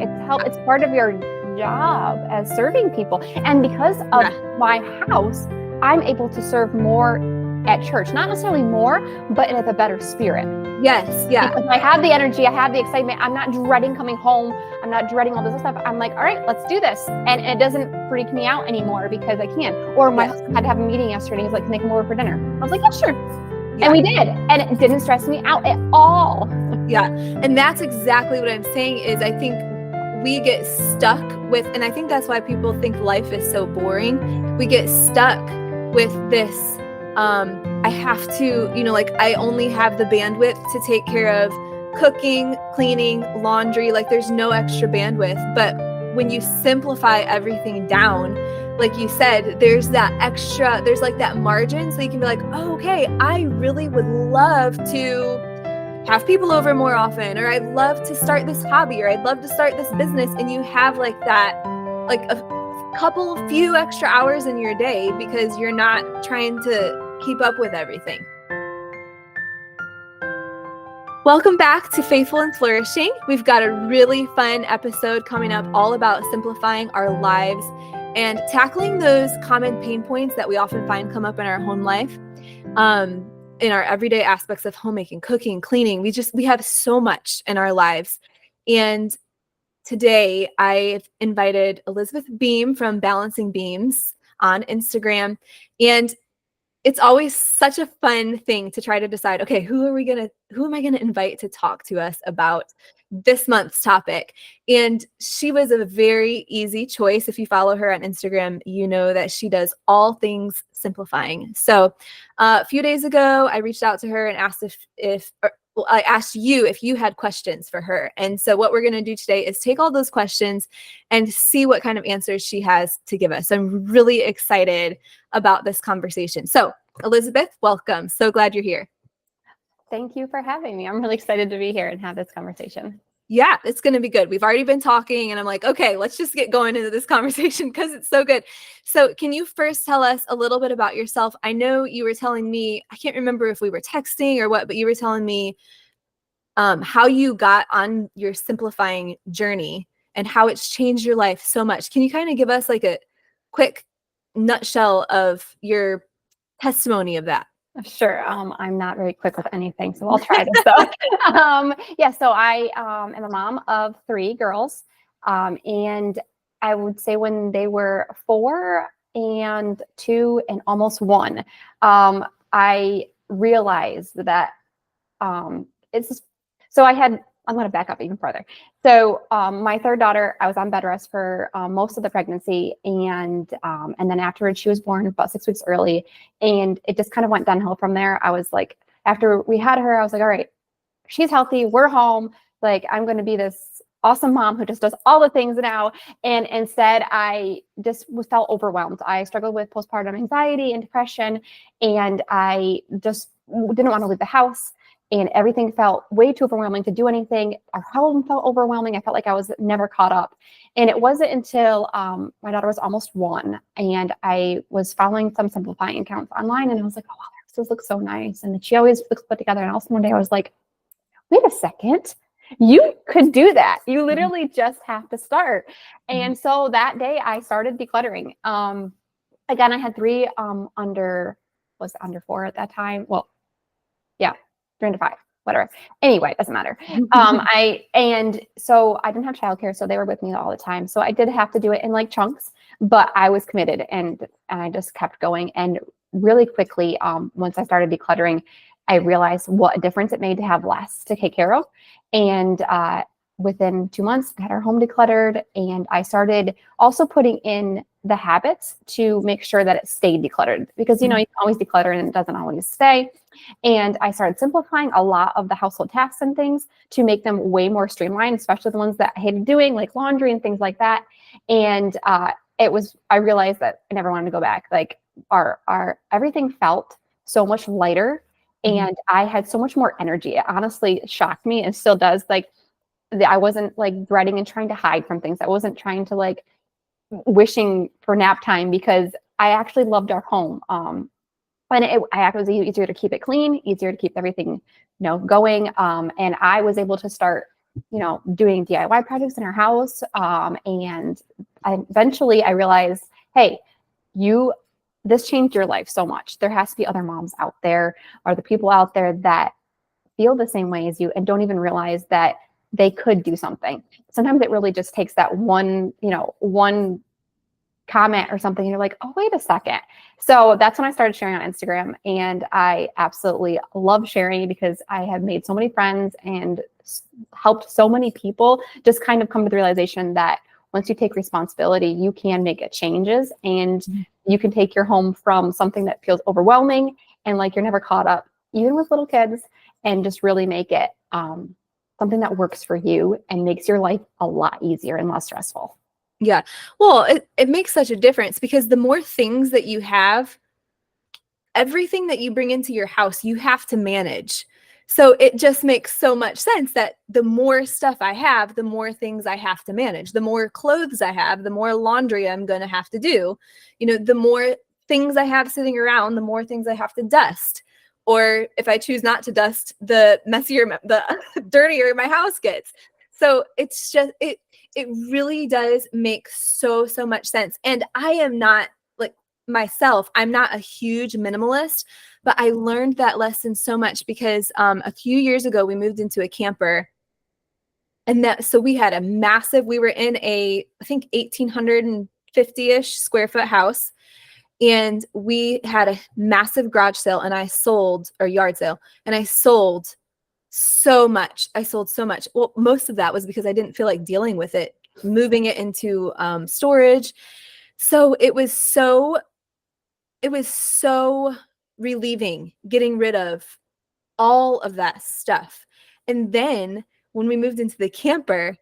It's part of your job as serving people. And because of my house, I'm able to serve more at church, not necessarily more, but in a better spirit. Yes. Yeah. Because I have the energy, I have the excitement. I'm not dreading coming home. I'm not dreading all this stuff. I'm like, all right, let's do this. And it doesn't freak me out anymore because I can. Or my husband had to have a meeting yesterday. He's like, can they come over for dinner? I was like, yeah, sure. Yeah. And we did. And it didn't stress me out at all. Yeah. And that's exactly what I'm saying is I think we get stuck with, and I think that's why people think life is so boring. We get stuck with this, I have to, like I only have the bandwidth to take care of cooking, cleaning, laundry, like there's no extra bandwidth. But when you simplify everything down, like you said, there's that extra, there's like that margin. So you can be like, oh, okay, I really would love to have people over more often, or I'd love to start this hobby, or I'd love to start this business. And you have like that, like a few extra hours in your day because you're not trying to keep up with everything. Welcome back to Faithful and Flourishing. We've got a really fun episode coming up all about simplifying our lives and tackling those common pain points that we often find come up in our home life, in our everyday aspects of homemaking, cooking, cleaning. We have so much in our lives. And today I've invited Elisabeth Beam from Balancing Beams on Instagram. And it's always such a fun thing to try to decide, okay, who am I going to invite to talk to us about this month's topic? And she was a very easy choice. If you follow her on Instagram, you know that she does all things simplifying. So a few days ago, I reached out to her and asked I asked you if you had questions for her. And so what we're going to do today is take all those questions and see what kind of answers she has to give us. I'm really excited about this conversation. So Elisabeth, welcome. So glad you're here. Thank you for having me. I'm really excited to be here and have this conversation. Yeah, it's going to be good. We've already been talking and I'm like, okay, let's just get going into this conversation because it's so good. So can you first tell us a little bit about yourself? I know you were telling me, I can't remember if we were texting or what, but you were telling me how you got on your simplifying journey and how it's changed your life so much. Can you kind of give us like a quick nutshell of your testimony of that? Sure. I'm not very quick with anything, so I'll try this though. So I am a mom of 3 girls. And I would say when they were 4 and 2 and almost 1, I realized that I'm going to back up even further. So my 3rd daughter, I was on bed rest for most of the pregnancy. And then afterwards, she was born about 6 weeks early. And it just kind of went downhill from there. I was like, after we had her, I was like, all right, she's healthy. We're home. Like, I'm going to be this awesome mom who just does all the things now. And instead, I just felt overwhelmed. I struggled with postpartum anxiety and depression. And I just didn't want to leave the house. And everything felt way too overwhelming to do anything. Our home felt overwhelming. I felt like I was never caught up. And it wasn't until my daughter was almost 1 and I was following some simplifying accounts online and I was like, oh, wow, this looks so nice. And she always looks put together. And also one day I was like, wait a second, you could do that. You literally just have to start. And so that day I started decluttering. Again, I had 3 under 4 at that time. Well, yeah. 3 to 5, whatever. Anyway, it doesn't matter. So I didn't have childcare, so they were with me all the time. So I did have to do it in like chunks, but I was committed and I just kept going. And really quickly, once I started decluttering, I realized what a difference it made to have less to take care of. And within 2 months, I had our home decluttered, and I started also putting in the habits to make sure that it stayed decluttered because, you can always declutter and it doesn't always stay. And I started simplifying a lot of the household tasks and things to make them way more streamlined, especially the ones that I hated doing, like laundry and things like that. And I realized that I never wanted to go back. Like our everything felt so much lighter and I had so much more energy. It honestly shocked me and still does. Like I wasn't like dreading and trying to hide from things. I wasn't trying to like wishing for nap time because I actually loved our home. And it was easier to keep it clean, easier to keep everything, going. And I was able to start doing DIY projects in our house. And eventually I realized, hey, this changed your life so much. There has to be other moms out there, or the people out there that feel the same way as you and don't even realize that they could do something. Sometimes it really just takes that one comment or something, and you're like, oh, wait a second. So that's when I started sharing on Instagram, and I absolutely love sharing because I have made so many friends and helped so many people just kind of come to the realization that once you take responsibility, you can make it changes, and you can take your home from something that feels overwhelming and like you're never caught up, even with little kids, and just really make it something that works for you and makes your life a lot easier and less stressful. Yeah. Well, it makes such a difference because the more things that you have, everything that you bring into your house, you have to manage. So it just makes so much sense that the more stuff I have, the more things I have to manage. The more clothes I have, the more laundry I'm going to have to do. The more things I have sitting around, the more things I have to dust. Or if I choose not to dust, the messier, the dirtier my house gets. So it's just, it really does make so much sense. And I am not myself, I'm not a huge minimalist, but I learned that lesson so much because a few years ago we moved into a camper, and so we had we were in I think 1,850-ish square foot house, and we had a massive garage sale, and yard sale, and I sold so much. Well, most of that was because I didn't feel like dealing with it, moving it into storage. So it was so relieving getting rid of all of that stuff. And then when we moved into the camper,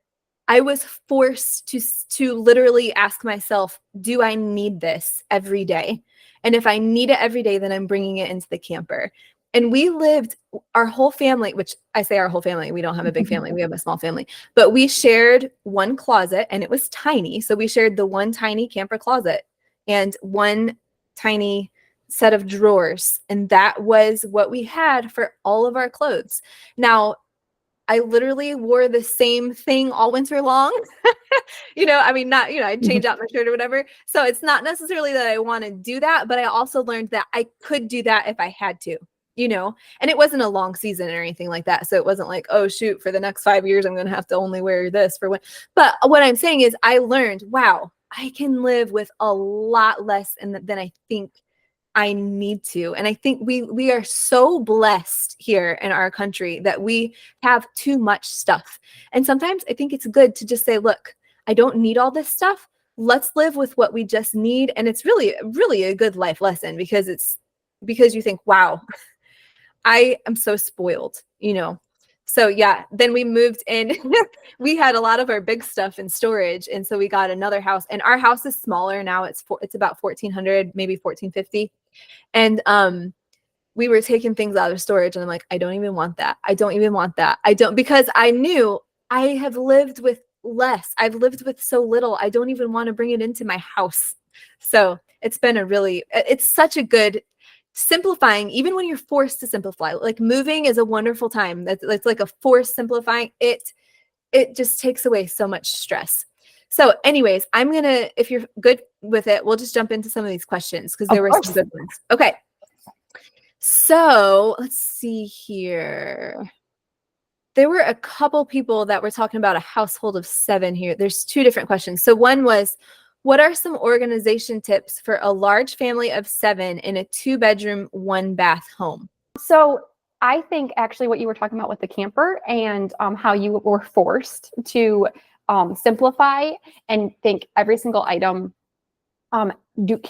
I was forced to literally ask myself, do I need this every day? And if I need it every day, then I'm bringing it into the camper. And we lived, our whole family, which I say our whole family, we don't have a big family, we have a small family, but we shared one closet, and it was tiny. So we shared the one tiny camper closet and one tiny set of drawers. And that was what we had for all of our clothes. Now, I literally wore the same thing all winter long. I'd change out my shirt or whatever. So it's not necessarily that I want to do that, but I also learned that I could do that if I had to, and it wasn't a long season or anything like that. So it wasn't like, oh shoot, for the next 5 years, I'm going to have to only wear this for one. But what I'm saying is I learned, wow, I can live with a lot less than I think I need to. And I think we are so blessed here in our country that we have too much stuff. And sometimes I think it's good to just say, look, I don't need all this stuff. Let's live with what we just need. And it's really, really a good life lesson because you think, wow, I am so spoiled, So yeah, then we moved in. We had a lot of our big stuff in storage, and so we got another house. And our house is smaller now. It's about 1,400, maybe 1,450. And we were taking things out of storage, and I'm like, I don't even want that. Because I knew I have lived with less. I've lived with so little. I don't even want to bring it into my house. So it's such a good simplifying, even when you're forced to simplify. Like moving is a wonderful time. That's like a forced simplifying. It just takes away so much stress. So anyways, if you're good with it, we'll just jump into some of these questions because there were some good ones. Okay. So let's see here. There were a couple people that were talking about a household of 7 here. There's 2 different questions. So one was, what are some organization tips for a large family of 7 in a 2-bedroom, 1-bath home? So I think actually what you were talking about with the camper and how you were forced to simplify and think every single item, do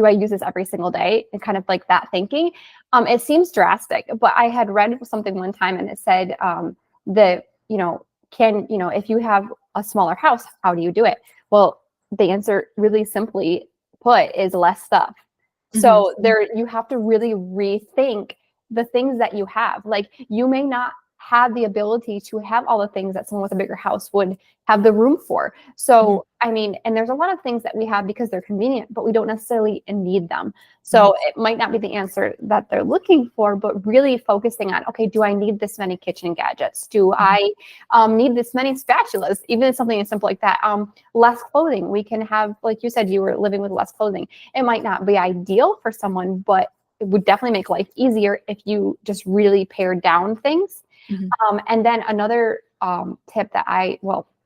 I use this every single day? And kind of like that thinking. It seems drastic, but I had read something one time and it said if you have a smaller house, how do you do it? Well, the answer really simply put is less stuff. Mm-hmm. So you have to really rethink the things that you have. Like you may not have the ability to have all the things that someone with a bigger house would have the room for. So, I mean, and there's a lot of things that we have because they're convenient, but we don't necessarily need them. So it might not be the answer that they're looking for, but really focusing on, okay, do I need this many kitchen gadgets? Do I need this many spatulas? Even something as simple like that. Less clothing. We can have, like you said, you were living with less clothing. It might not be ideal for someone, but it would definitely make life easier if you just really pared down things. And then another tip that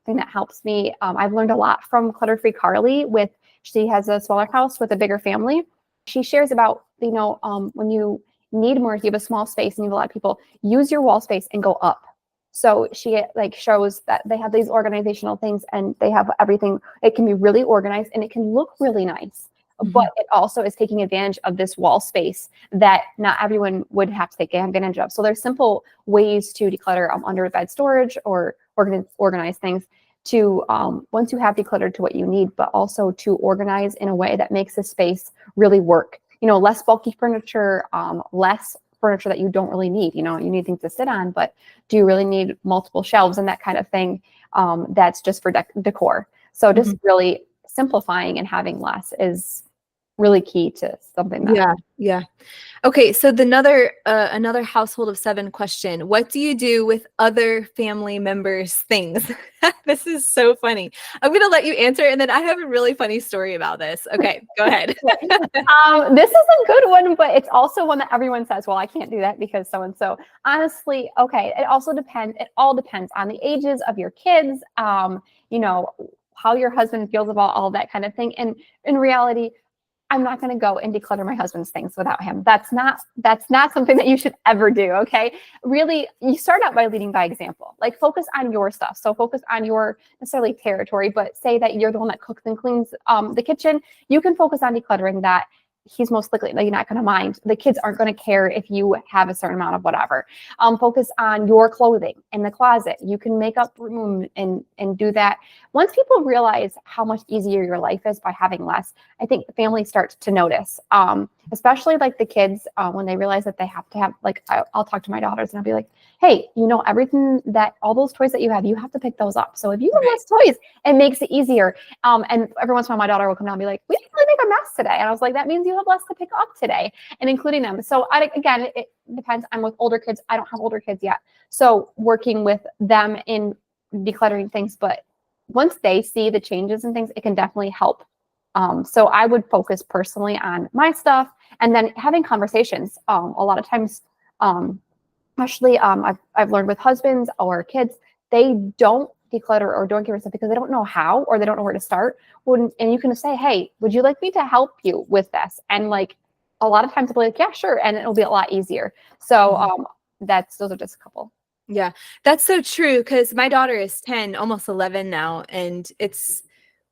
thing that helps me, I've learned a lot from Clutter-Free Carly. She has a smaller house with a bigger family. She shares about, when you need more, if you have a small space and you have a lot of people, use your wall space and go up. So she shows that they have these organizational things and they have everything. It can be really organized and it can look really nice. But it also is taking advantage of this wall space that not everyone would have to take advantage of. So there's simple ways to declutter under bed storage or organize things to, once you have decluttered to what you need, but also to organize in a way that makes the space really work. Less bulky furniture, less furniture that you don't really need. You need things to sit on, but do you really need multiple shelves and that kind of thing? That's just for decor. So just really simplifying and having less is really key to something that. Yeah. Okay. So another household of 7 question. What do you do with other family members' things? This is so funny. I'm going to let you answer. And then I have a really funny story about this. Okay, go ahead. This is a good one, but it's also one that everyone says, well, I can't do that because so-and-so. Honestly, okay. It also depends. It all depends on the ages of your kids, how your husband feels about all that kind of thing. And in reality, I'm not going to go and declutter my husband's things without him. That's not something that you should ever do. Okay. Really, you start out by leading by example, like focus on your stuff. So focus on your necessarily territory, but say that you're the one that cooks and cleans the kitchen. You can focus on decluttering that. He's most likely not going to mind. The kids aren't going to care if you have a certain amount of whatever. Focus on your clothing in the closet. You can make up room and do that. Once people realize how much easier your life is by having less, I think the family starts to notice, especially like the kids, when they realize that they have to have, I'll talk to my daughters and I'll be like, hey, everything all those toys that you have to pick those up. So if you have less toys, it makes it easier. And every once in a while, my daughter will come down and be like, we didn't really make a mess today. And I was like, that means you have less to pick up today, and including them. So again, it depends. I'm with older kids. I don't have older kids yet. So working with them in decluttering things, but once they see the changes and things, it can definitely help. So I would focus personally on my stuff and then having conversations. A lot of times, especially I've learned with husbands or kids, they don't declutter or don't give stuff because they don't know how or they don't know where to start. And you can say, hey, would you like me to help you with this? And a lot of times they'll be like, yeah, sure. And it'll be a lot easier. So those are just a couple. Yeah, that's so true. Because my daughter is 10, almost 11 now. And it's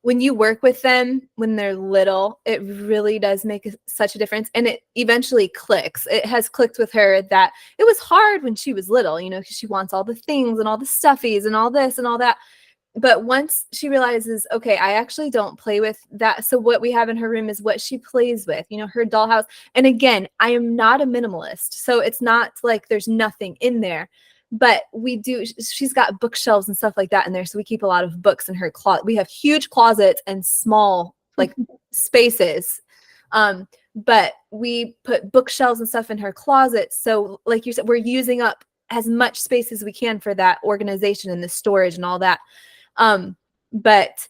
when you work with them when they're little, it really does make such a difference. And it eventually clicks. It has clicked with her that it was hard when she was little, because she wants all the things and all the stuffies and all this and all that. But once she realizes, okay, I actually don't play with that. So what we have in her room is what she plays with, her dollhouse. And again, I am not a minimalist. So it's not like there's nothing in there. But she's got bookshelves and stuff like that in there. So we keep a lot of books in her closet. We have huge closets and small spaces. But we put bookshelves and stuff in her closet. So like you said, we're using up as much space as we can for that organization and the storage and all that. But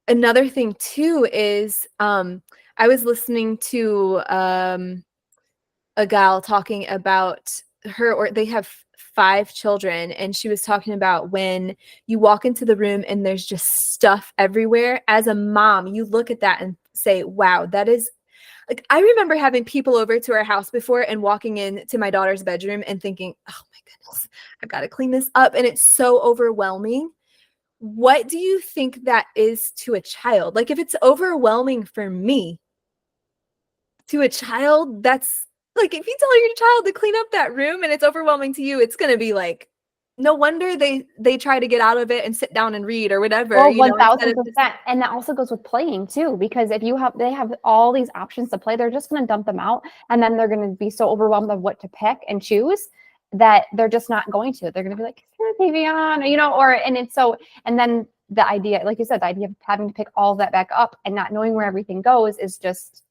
another thing too is I was listening to a gal talking about they have 5 children, and she was talking about when you walk into the room and there's just stuff everywhere. As a mom, you look at that and say, wow, that is I remember having people over to our house before and walking into my daughter's bedroom and thinking, oh my goodness, I've got to clean this up. And it's so overwhelming. What do you think that is to a child? If it's overwhelming for me, to a child, that's if you tell your child to clean up that room and it's overwhelming to you, it's going to be no wonder they try to get out of it and sit down and read or whatever. Well, 1000%. And that also goes with playing too, because if they have all these options to play, they're just going to dump them out. And then they're going to be so overwhelmed of what to pick and choose that they're just not going to. They're going to be like, turn the TV on, and then the idea, like you said, the idea of having to pick all of that back up and not knowing where everything goes is just,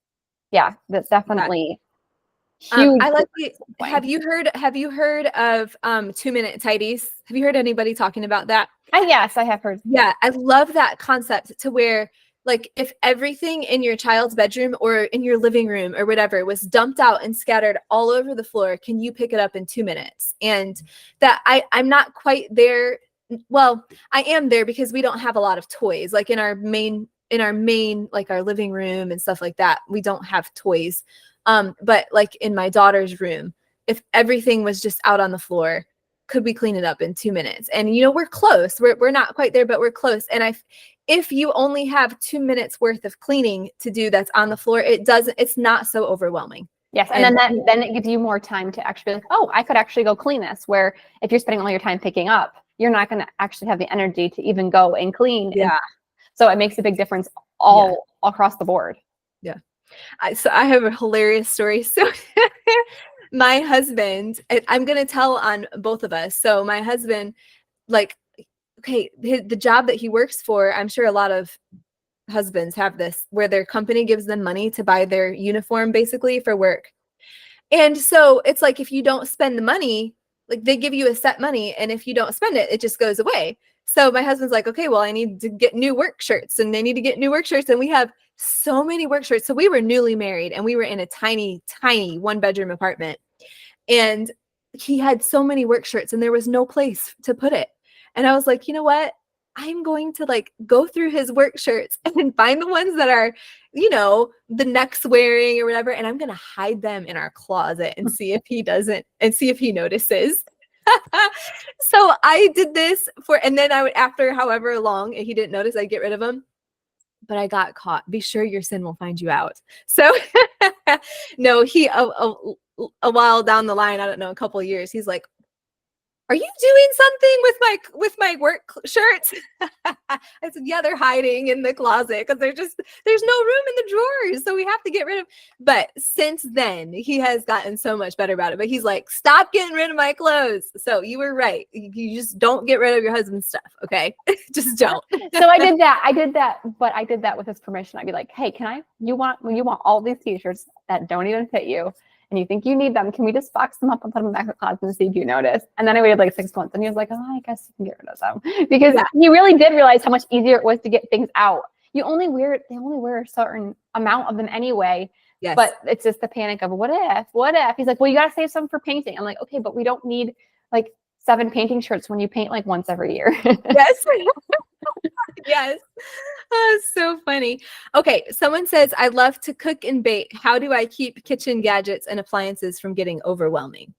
that's definitely huge. I like have you heard of 2-minute tidies? Have you heard anybody talking about that? Yes, I have heard. Yeah, I love that concept, to where like if everything in your child's bedroom or in your living room or whatever was dumped out and scattered all over the floor, can you pick it up in 2 minutes? And that I'm not quite there. Well, I am there because we don't have a lot of toys. Like in our main, like our living room and stuff like that, we don't have toys. But like in my daughter's room, if everything was just out on the floor, could we clean it up in 2 minutes? And we're close. We're not quite there, but we're close. And if you only have 2 minutes worth of cleaning to do that's on the floor, it's not so overwhelming. Yes. And then it gives you more time to actually be like, oh, I could actually go clean this. Where if you're spending all your time picking up, you're not going to actually have the energy to even go and clean. Yeah. So it makes a big difference all across the board. Yeah. So I have a hilarious story. So my husband, I'm going to tell on both of us. So my husband, like, okay, the job that he works for, I'm sure a lot of husbands have this, where their company gives them money to buy their uniform basically for work. And so it's like, if you don't spend the money, like they give you a set money, and if you don't spend it, it just goes away. So my husband's like, okay, well, I need to get new work shirts, and they need to get new work shirts. And we have so many work shirts. So we were newly married, and we were in a tiny, tiny 1-bedroom apartment. And he had so many work shirts, and there was no place to put it. And I was like, you know what? I'm going to like go through his work shirts and find the ones that are, the next wearing or whatever. And I'm going to hide them in our closet and see if he notices. So I did this and then I would, after however long he didn't notice, I'd get rid of them. But I got caught. Be sure your sin will find you out. So no, he, a while down the line, I don't know, a couple of years, he's like, are you doing something with my work shirts? I said, yeah, they're hiding in the closet because there's no room in the drawers. So we have to get rid of. But since then, he has gotten so much better about it. But he's like, stop getting rid of my clothes. So you were right. You just don't get rid of your husband's stuff. Okay. Just don't. So I did that, but I did that with his permission. I'd be like, hey, you want all these t-shirts that don't even fit you, and you think you need them, can we just box them up and put them back in the closet and see if you notice? And then I waited like 6 months, and he was like, oh, I guess you can get rid of them. Because he really did realize how much easier it was to get things out. They only wear a certain amount of them anyway. Yes. But it's just the panic of what if? He's like, well, you got to save some for painting. I'm like, okay, but we don't need like 7 painting shirts when you paint like once every year. Yes. Yes. Oh, so funny. Okay. Someone says, I love to cook and bake. How do I keep kitchen gadgets and appliances from getting overwhelming?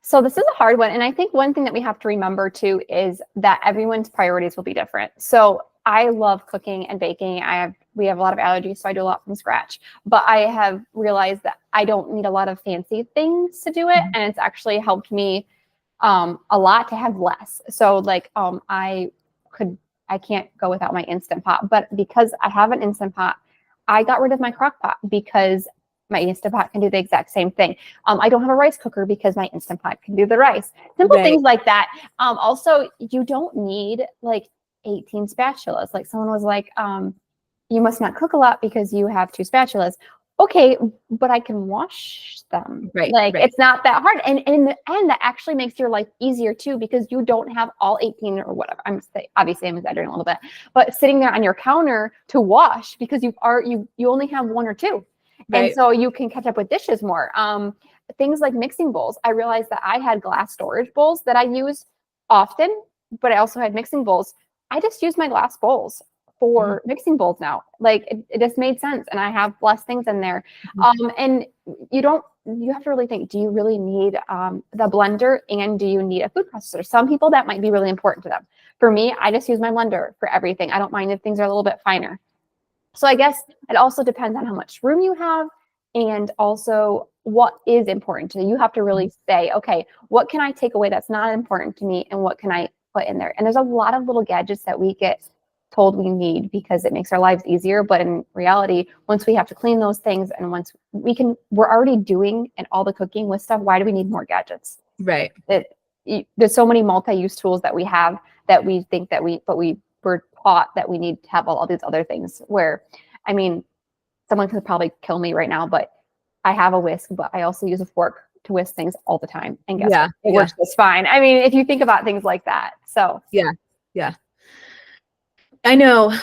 So this is a hard one. And I think one thing that we have to remember too is that everyone's priorities will be different. So I love cooking and baking. We have a lot of allergies, so I do a lot from scratch. But I have realized that I don't need a lot of fancy things to do it. And it's actually helped me a lot to have less. So like I can't go without my Instant Pot, but because I have an Instant Pot, I got rid of my crock pot because my Instant Pot can do the exact same thing. I don't have a rice cooker because my Instant Pot can do the rice. Simple things like that. Also, you don't need like 18 spatulas. Like someone was like, you must not cook a lot because you have 2 spatulas. Okay, but I can wash them. Right. It's not that hard. And in the end, that actually makes your life easier too, because you don't have all 18 or whatever. Obviously I'm exaggerating a little bit, but sitting there on your counter to wash because you only have 1 or 2. Right. And so you can catch up with dishes more. Things like mixing bowls. I realized that I had glass storage bowls that I use often, but I also had mixing bowls. I just use my glass bowls for mixing bowls now. Like it just made sense. And I have less things in there. And you have to really think, do you really need the blender, and do you need a food processor? Some people that might be really important to them. For me, I just use my blender for everything. I don't mind if things are a little bit finer. So I guess it also depends on how much room you have and also what is important to you. You have to really say, okay, what can I take away that's not important to me, and what can I put in there? And there's a lot of little gadgets that we get told we need because it makes our lives easier. But in reality, once we have to clean those things, and once we're already doing and all the cooking with stuff, why do we need more gadgets? Right. There's so many multi-use tools that we have that we think that but we were taught that we need to have all these other things where, I mean, someone could probably kill me right now, but I have a whisk, but I also use a fork to whisk things all the time. And guess what? It works just fine. I mean, if you think about things like that. So yeah. I know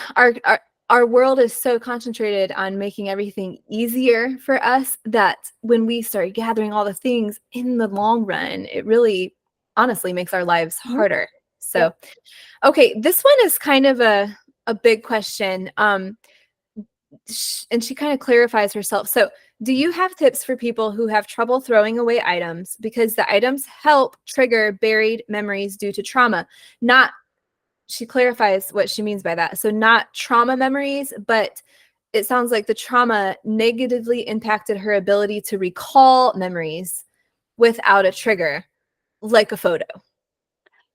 our world is so concentrated on making everything easier for us that when we start gathering all the things in the long run, it really honestly makes our lives harder. So, okay, this one is kind of a big question. And she kind of clarifies herself. So, do you have tips for people who have trouble throwing away items because the items help trigger buried memories due to trauma? She clarifies what she means by that. So not trauma memories, but it sounds like the trauma negatively impacted her ability to recall memories without a trigger, like a photo.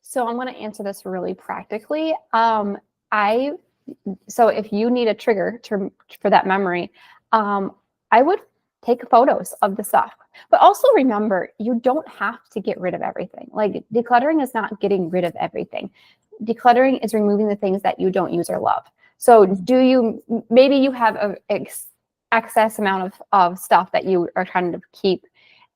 So I'm going to answer this really practically. So if you need a trigger for that memory, I would take photos of the stuff. But also remember, you don't have to get rid of everything. Like decluttering is not getting rid of everything. Decluttering is removing the things that you don't use or love. So maybe you have an excess amount of stuff that you are trying to keep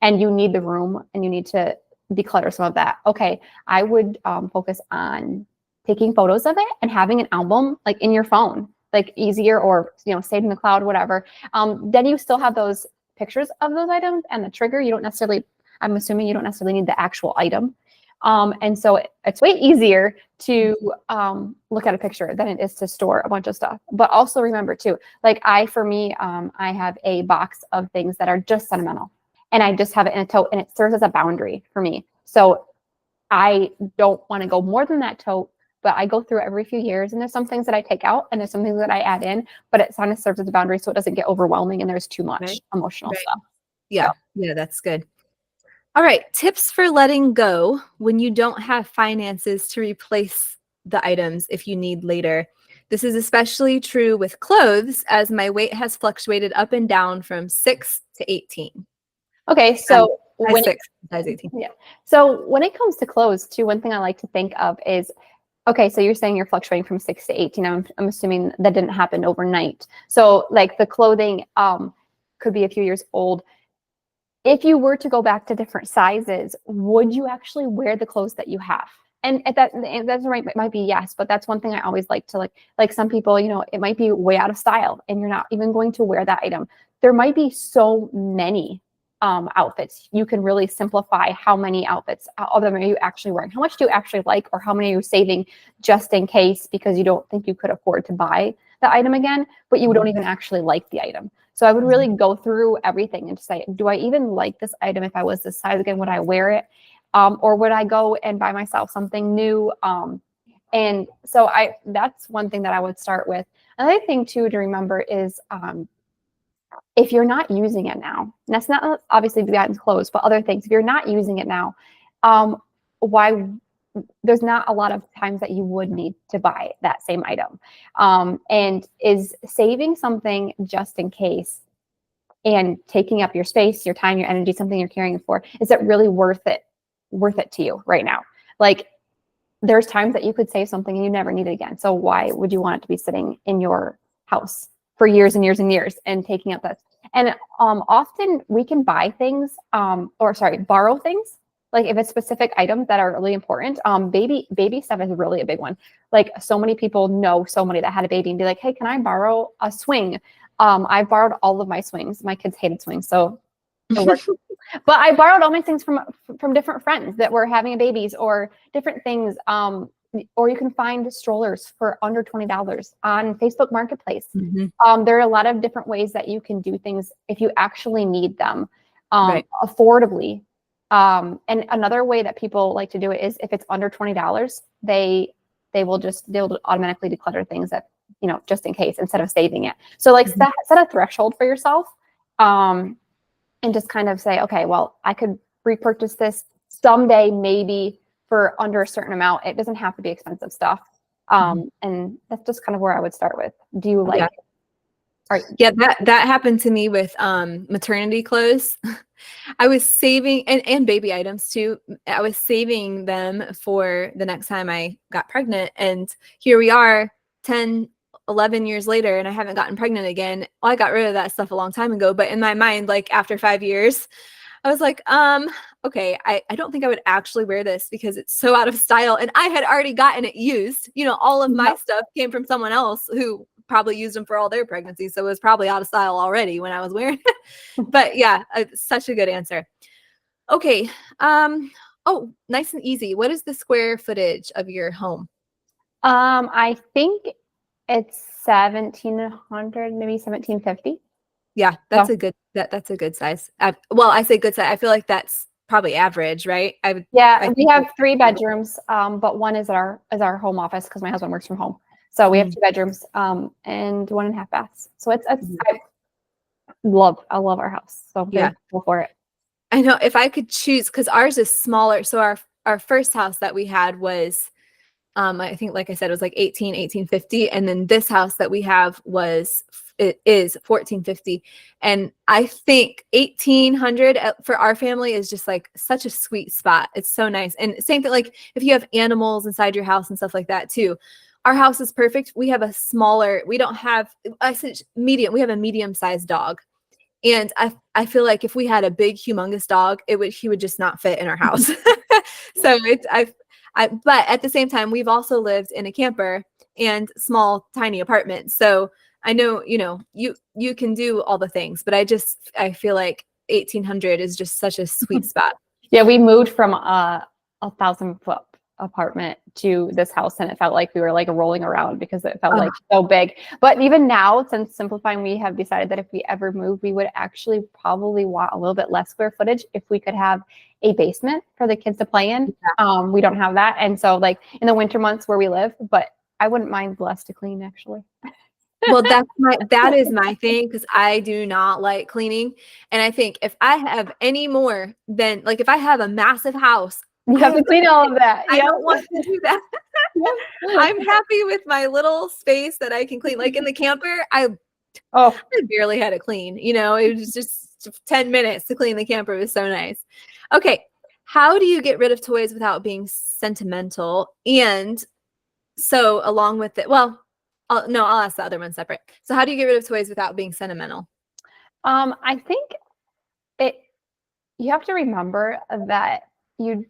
and you need the room and you need to declutter some of that. Okay, I would focus on taking photos of it and having an album like in your phone, like easier, or saved in the cloud, whatever. Then you still have those pictures of those items and the trigger. I'm assuming you don't necessarily need the actual item. And so it's way easier to look at a picture than it is to store a bunch of stuff. But also remember too, like I have a box of things that are just sentimental, and I just have it in a tote, and it serves as a boundary for me. So I don't want to go more than that tote, but I go through it every few years, and there's some things that I take out and there's some things that I add in, but it kind of serves as a boundary so it doesn't get overwhelming and there's too much emotional stuff. Yeah. Yeah, that's good. All right, tips for letting go when you don't have finances to replace the items if you need later. This is especially true with clothes, as my weight has fluctuated up and down from 6 to 18. Okay, so size 18. Yeah. So when it comes to clothes too, one thing I like to think of is, okay, so you're saying you're fluctuating from 6 to 18. I'm assuming that didn't happen overnight. So like the clothing could be a few years old. If you were to go back to different sizes, would you actually wear the clothes that you have? And that's right, it might be yes, but that's one thing I always like to like some people, it might be way out of style and you're not even going to wear that item. There might be so many outfits. You can really simplify how many outfits of them are you actually wearing? How much do you actually like, or how many are you saving just in case because you don't think you could afford to buy the item again, but you don't even actually like the item. So I would really go through everything and say, do I even like this item? If I was this size again, would I wear it? Or would I go and buy myself something new? And so that's one thing that I would start with. Another thing too to remember is if you're not using it now, and that's not obviously behind clothes, but other things, if you're not using it now, there's not a lot of times that you would need to buy that same item. And is saving something just in case and taking up your space, your time, your energy, something you're caring for, is it really worth it to you right now? Like there's times that you could save something and you never need it again. So why would you want it to be sitting in your house for years and years and years and taking up that? And often we can buy things, borrow things. Like if it's specific items that are really important, baby stuff is really a big one. Like so many people know somebody that had a baby and be like, hey, can I borrow a swing? I've borrowed all of my swings. My kids hated swings, so it worked. But I borrowed all my things from different friends that were having babies or different things. Or you can find strollers for under $20 on Facebook Marketplace. Mm-hmm. There are a lot of different ways that you can do things if you actually need them affordably. And another way that people like to do it is if it's under $20, they'll automatically declutter things that, just in case, instead of saving it. So like set a threshold for yourself, and just kind of say, okay, well, I could repurchase this someday, maybe for under a certain amount. It doesn't have to be expensive stuff. And that's just kind of where I would start with. Do you like it? All right. Yeah, that happened to me with maternity clothes. I was saving and baby items too. I was saving them for the next time I got pregnant. And here we are 10, 11 years later, and I haven't gotten pregnant again. Well, I got rid of that stuff a long time ago. But in my mind, like after 5 years, I was like, okay, I don't think I would actually wear this because it's so out of style. And I had already gotten it used. All of my stuff came from someone else who probably used them for all their pregnancies. So it was probably out of style already when I was wearing it. But yeah, such a good answer. Okay. Oh, nice and easy. What is the square footage of your home? I think it's 1,700, maybe 1,750. Yeah, that's a good that's a good size. Well, I say good size. I feel like that's probably average, right? Yeah, we have 3 bedrooms, but one is our home office because my husband works from home. So we have 2 bedrooms, and 1.5 baths. So it's I love our house. So I'm very grateful for it. I know if I could choose, because ours is smaller. So our first house that we had was I think, like I said, it was like 1850. And then this house that we have is 1450. And I think 1800 for our family is just like such a sweet spot. It's so nice. And same thing, like if you have animals inside your house and stuff like that too. Our house is perfect. We have we don't have, I said medium, we have a medium-sized dog. And I feel like if we had a big, humongous dog, he would just not fit in our house. So but at the same time, we've also lived in a camper and small, tiny apartments. So I know, you can do all the things, but I feel like 1800 is just such a sweet spot. Yeah, we moved from a 1,000-foot apartment to this house, and it felt like we were like rolling around because it felt like so big. But even now, since simplifying, we have decided that if we ever move, we would actually probably want a little bit less square footage if we could have a basement for the kids to play in. We don't have that, and so like in the winter months where we live, but I wouldn't mind less to clean actually. Well, that is my thing, because I do not like cleaning. And I think if I have any more than, like, if I have a massive house, you have to clean all of that. I don't want to do that. I'm happy with my little space that I can clean. Like in the camper, I barely had to clean. It was just 10 minutes to clean the camper. It was so nice. Okay. How do you get rid of toys without being sentimental? And so along with it, well, I'll ask the other one separate. So how do you get rid of toys without being sentimental? I think you have to remember that you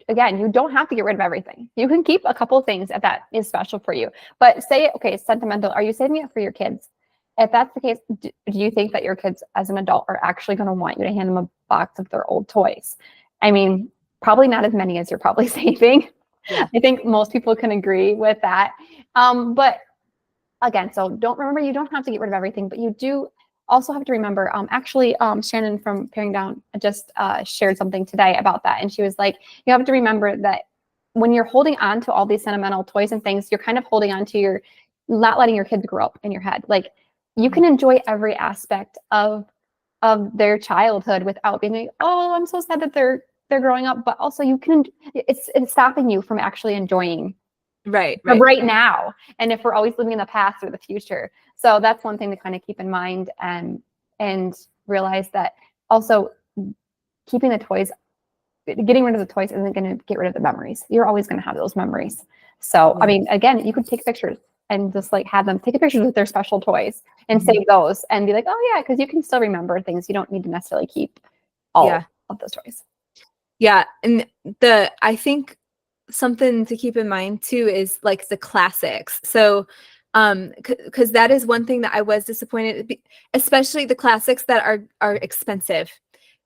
don't have to get rid of everything. You can keep a couple of things if that is special for you. But say, okay, it's sentimental. Are you saving it for your kids? If that's the case, do you think that your kids as an adult are actually going to want you to hand them a box of their old toys? I mean, probably not as many as you're probably saving. Yeah. I think most people can agree with that. But again, so you don't have to get rid of everything, but you do also have to remember, Shannon from Paring Down just shared something today about that. And she was like, you have to remember that when you're holding on to all these sentimental toys and things, you're kind of holding on to not letting your kids grow up in your head. Like you can enjoy every aspect of their childhood without being like, oh, I'm so sad that they're growing up. But also it's stopping you from actually enjoying right now. And if we're always living in the past or the future. So that's one thing to kind of keep in mind and realize that also getting rid of the toys isn't going to get rid of the memories. You're always going to have those memories. So, I mean, again, you could take pictures and just like have them take a picture with their special toys and save those and be like, oh yeah, because you can still remember things. You don't need to necessarily keep all of those toys. Yeah. And I think something to keep in mind too is like the classics. So because that is one thing that I was disappointed, especially the classics that are expensive.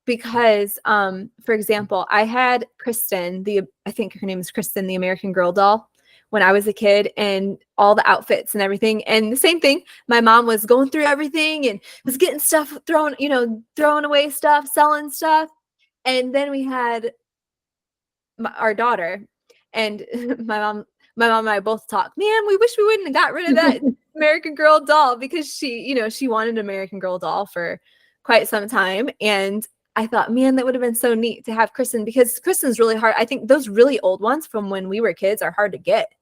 Because for example, I had Kristen, I think her name is Kristen, the American Girl doll, when I was a kid, and all the outfits and everything. And the same thing, my mom was going through everything and was getting stuff throwing away stuff, selling stuff. And then we had our daughter, and my mom and I both talked, man, we wish we wouldn't have got rid of that American Girl doll, because she wanted an American Girl doll for quite some time. And I thought, man, that would have been so neat to have Kristen, because Kristen's really hard. I think those really old ones from when we were kids are hard to get,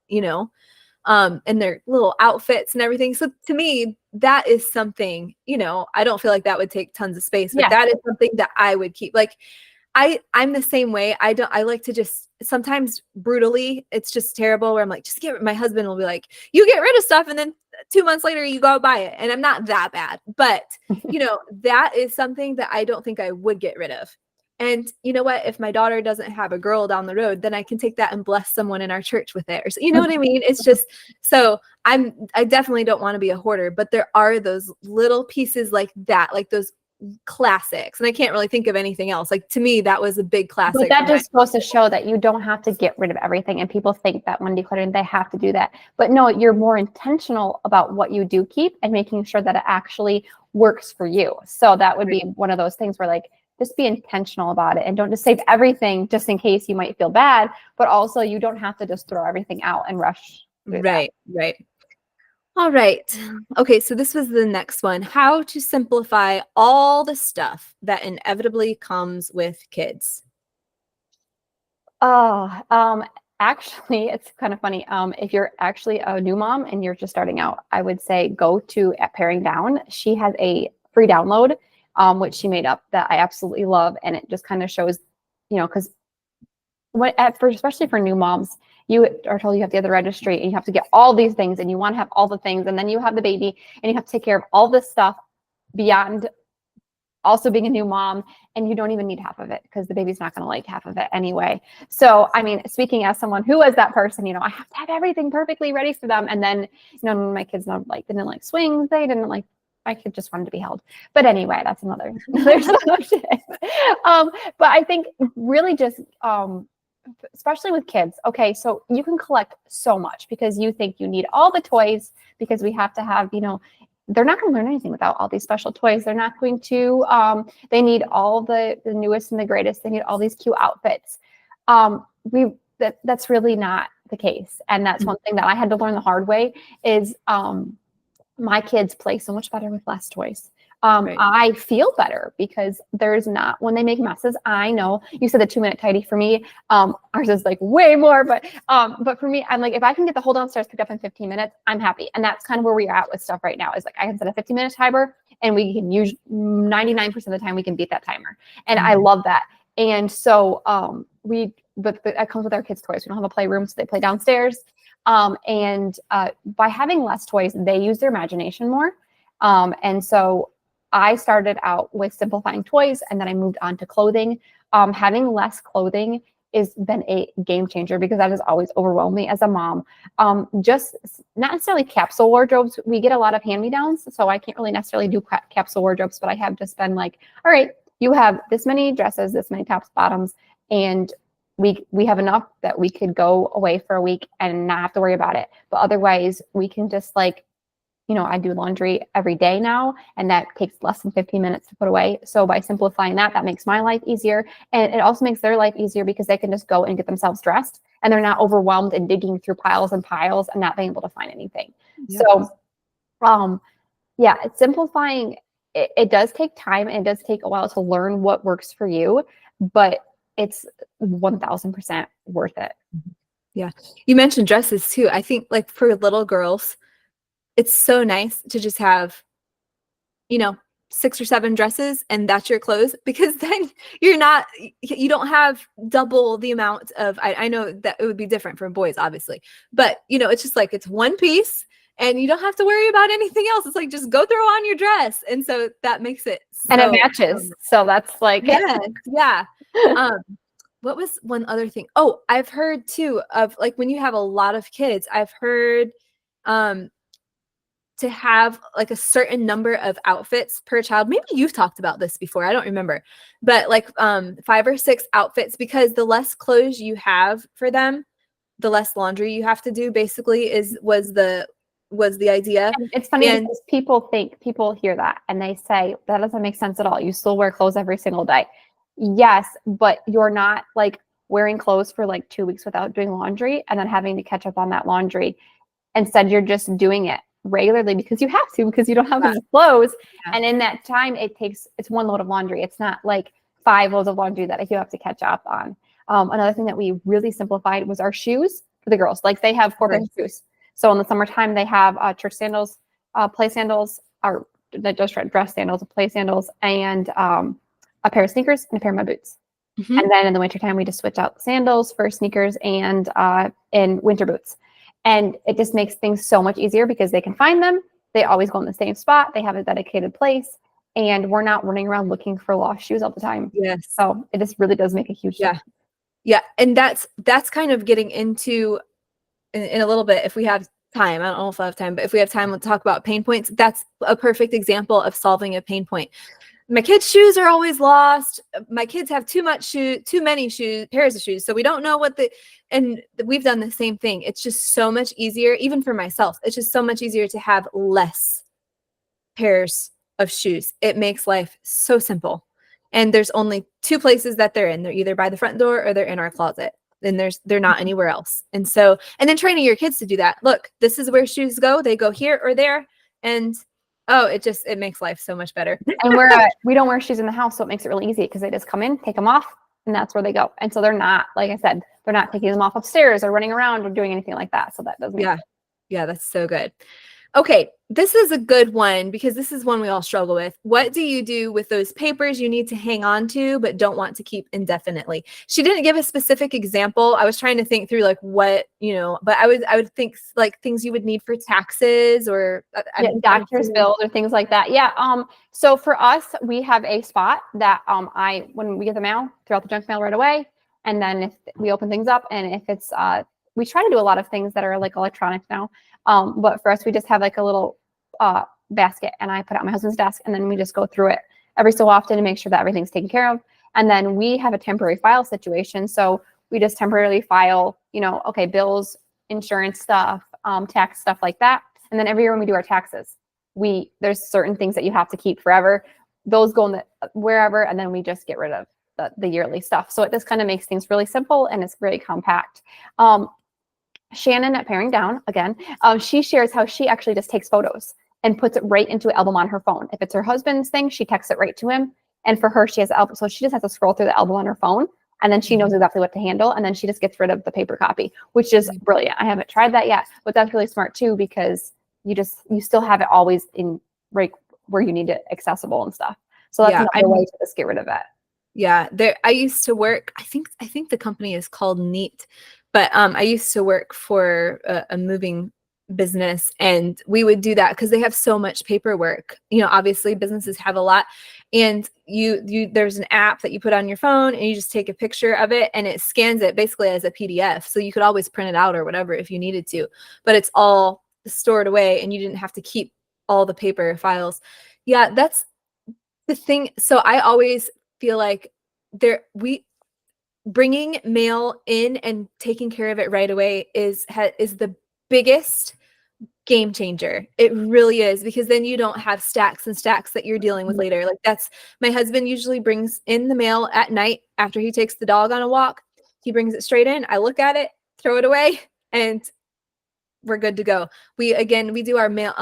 and their little outfits and everything. So to me, that is something, I don't feel like that would take tons of space, but that is something that I would keep. Like I'm the same way. I like to just sometimes brutally, it's just terrible where I'm like, just my husband will be like, you get rid of stuff. And then 2 months later you go buy it. And I'm not that bad, but that is something that I don't think I would get rid of. And you know what, if my daughter doesn't have a girl down the road, then I can take that and bless someone in our church with it. Or, you know what I mean? It's just, so I definitely don't want to be a hoarder, but there are those little pieces like that, like those classics. And I can't really think of anything else. Like to me, that was a big classic. But that just goes to show that you don't have to get rid of everything. And people think that when decluttering, they have to do that. But no, you're more intentional about what you do keep and making sure that it actually works for you. So that would be one of those things where like, just be intentional about it and don't just save everything just in case you might feel bad, but also you don't have to just throw everything out and rush. Right. All right. Okay. So this was the next one, how to simplify all the stuff that inevitably comes with kids. Actually, it's kind of funny. If you're actually a new mom and you're just starting out, I would say go to at Paring Down. She has a free download which she made up that I absolutely love. And it just kind of shows, because especially for new moms, you are told you have to get the registry and you have to get all these things and you want to have all the things. And then you have the baby and you have to take care of all this stuff beyond also being a new mom. And you don't even need half of it because the baby's not going to like half of it anyway. So, I mean, speaking as someone who was that person, I have to have everything perfectly ready for them. And then, my kids didn't like swings. They didn't like, my kid just wanted to be held. But anyway, that's another subject. But I think really just, especially with kids, okay, so you can collect so much because you think you need all the toys because we have to have, they're not going to learn anything without all these special toys. They're not going to, they need all the newest and the greatest. They need all these cute outfits. That's really not the case. And that's one thing that I had to learn the hard way is, my kids play so much better with less toys. Right. I feel better because there's not, when they make messes, I know you said the 2-minute tidy for me, ours is like way more, but for me, I'm like, if I can get the whole downstairs picked up in 15 minutes, I'm happy. And that's kind of where we're at with stuff right now is like, I can set a 15-minute timer and we can use 99% of the time we can beat that timer. And I love that. And so, but that comes with our kids' toys. We don't have a playroom, so they play downstairs. By having less toys, they use their imagination more. And so I started out with simplifying toys and then I moved on to clothing. Having less clothing has been a game changer because that has always overwhelmed me as a mom. Just not necessarily capsule wardrobes. We get a lot of hand-me-downs, so I can't really necessarily do capsule wardrobes, but I have just been like, all right, you have this many dresses, this many tops, bottoms, and we have enough that we could go away for a week and not have to worry about it. But otherwise, we can just like, I do laundry every day now, and that takes less than 15 minutes to put away. So by simplifying that makes my life easier. And it also makes their life easier because they can just go and get themselves dressed and they're not overwhelmed and digging through piles and piles and not being able to find anything. Yes. So, it's simplifying. It does take time and it does take a while to learn what works for you, but it's 1000% worth it. Yeah. You mentioned dresses too. I think like for little girls, it's so nice to just have, 6 or 7 dresses and that's your clothes because then you don't have double the amount of, I know that it would be different for boys, obviously, but it's just like, it's one piece and you don't have to worry about anything else. It's like, just go throw on your dress. And so that makes it. And it matches. So that's like, yeah. What was one other thing? Oh, I've heard too of like when you have a lot of kids, I've heard to have like a certain number of outfits per child. Maybe you've talked about this before. I don't remember, but like 5 or 6 outfits, because the less clothes you have for them, the less laundry you have to do, basically was the idea. And it's funny because people hear that and they say, that doesn't make sense at all. You still wear clothes every single day. Yes, but you're not like wearing clothes for like 2 weeks without doing laundry and then having to catch up on that laundry. Instead, you're just doing it regularly because you have to, because you don't have any clothes. Yeah. And in that time, it's 1 load of laundry. It's not like 5 loads of laundry that you have to catch up on. Another thing that we really simplified was our shoes for the girls. Like they have 4 pairs of shoes. So in the summertime, they have church sandals, play sandals, or just dress sandals, play sandals, and a pair of sneakers and a pair of my boots. Mhm. And then in the wintertime, we just switch out sandals for sneakers and winter boots. And it just makes things so much easier because they can find them. They always go in the same spot. They have a dedicated place. And we're not running around looking for lost shoes all the time. Yes. So it just really does make a huge difference. Yeah. And that's kind of getting into in a little bit, if we have time. I don't know if I have time, but if we have time, we'll talk about pain points. That's a perfect example of solving a pain point. My kids' shoes are always lost. My kids have too many pairs of shoes. So we don't know and we've done the same thing. It's just so much easier, even for myself. It's just so much easier to have less pairs of shoes. It makes life so simple. And there's only two places that they're in. They're either by the front door or they're in our closet. And they're not anywhere else. And then training your kids to do that. Look, this is where shoes go. They go here or there. And it makes life so much better. And we don't wear shoes in the house, so it makes it really easy because they just come in, take them off, and that's where they go. And so they're not, like I said, they're not taking them off upstairs or running around or doing anything like that. So that does make sense. Yeah, that's so good. Okay, this is a good one because this is one we all struggle with. What do you do with those papers you need to hang on to but don't want to keep indefinitely? She didn't give a specific example. I was trying to think through like what, but I would think like things you would need for taxes or doctor's bills or things like that. Yeah. So for us, we have a spot that when we get the mail, throw out the junk mail right away. And then if we open things up and if it's we try to do a lot of things that are like electronic now. But for us, we just have like a little basket and I put it on my husband's desk and then we just go through it every so often to make sure that everything's taken care of. And then we have a temporary file situation. So we just temporarily file, okay, bills, insurance stuff, tax stuff like that. And then every year when we do our taxes, there's certain things that you have to keep forever. Those go in wherever, and then we just get rid of the yearly stuff. So it just kind of makes things really simple and it's really compact. Shannon at Paring Down, again, she shares how she actually just takes photos and puts it right into an album on her phone. If it's her husband's thing, she texts it right to him. And for her, she has an album. So she just has to scroll through the album on her phone and then she knows exactly what to handle. And then she just gets rid of the paper copy, which is brilliant. I haven't tried that yet, but that's really smart too, because you still have it always in right where you need it accessible and stuff. So that's another way to just get rid of it. Yeah, I used to work, I think the company is called Neat, but I used to work for a moving business and we would do that because they have so much paperwork. Obviously businesses have a lot, and there's an app that you put on your phone and you just take a picture of it and it scans it basically as a PDF. So you could always print it out or whatever if you needed to, but it's all stored away and you didn't have to keep all the paper files. Yeah, that's the thing. So I always feel like bringing mail in and taking care of it right away is the biggest game changer. It really is, because then you don't have stacks and stacks that you're dealing with later. Like my husband usually brings in the mail at night after he takes the dog on a walk. He brings it straight in. I look at it, throw it away, and we're good to go. We do our mail,